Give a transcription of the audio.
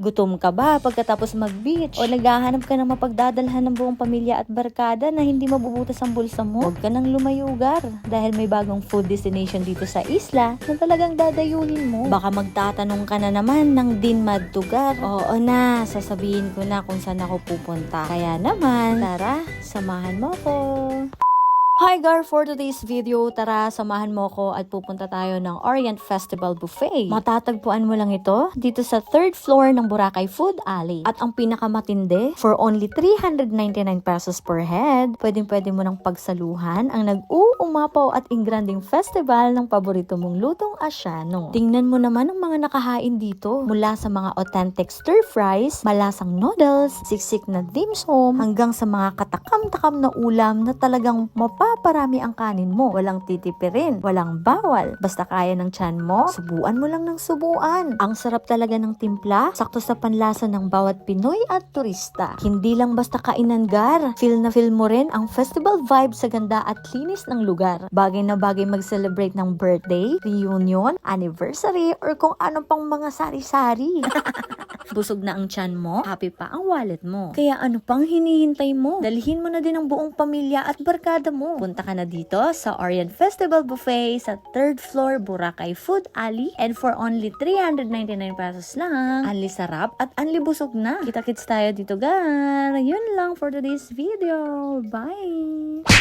Gutom ka ba pagkatapos mag-beach? O naghahanap ka ng mapagdadalhan ng buong pamilya at barkada na hindi mabubutas ang bulsa mo? Huwag ka nang lumayugar dahil may bagong food destination dito sa isla na talagang dadayuhin mo. Baka magtatanong ka na naman ng Dinmad Tugar. Oo na, sasabihin ko na kung saan ako pupunta. Kaya naman, tara, samahan mo ko. Hi Gar! For today's video, tara samahan mo ko at pupunta tayo ng Orient Festival Buffet. Matatagpuan mo lang ito dito sa 3rd floor ng Boracay Food Alley. At ang pinakamatindi, for only 399 pesos per head, pwedeng-pwede mo ng pagsaluhan ang nag-uumapaw at ingranding festival ng paborito mong lutong Asyano. Tingnan mo naman ang mga nakahain dito. Mula sa mga authentic stir fries, malasang noodles, siksik na dim sum, hanggang sa mga katakam-takam na ulam na talagang mapaparami ang kanin mo. Walang titipirin, walang bawal. Basta kaya ng tiyan mo, subuan mo lang ng subuan. Ang sarap talaga ng timpla, sakto sa panlasa ng bawat Pinoy at turista. Hindi lang basta kainan Gar, feel na feel mo rin ang festival vibe sa ganda at linis ng lugar. Bagay na bagay mag-celebrate ng birthday, reunion, anniversary, or kung ano pang mga sari-sari. Busog na ang tiyan mo, happy pa ang wallet mo. Kaya ano pang hinihintay mo? Dalhin mo na din ang buong pamilya at barkada mo. Punta ka na dito sa Orient Festival Buffet sa 3rd floor Boracay Food Alley, and for only 399 pesos lang, anli sarap at anli busog na. Kita-kits tayo dito Gar. Yun lang for today's video. Bye!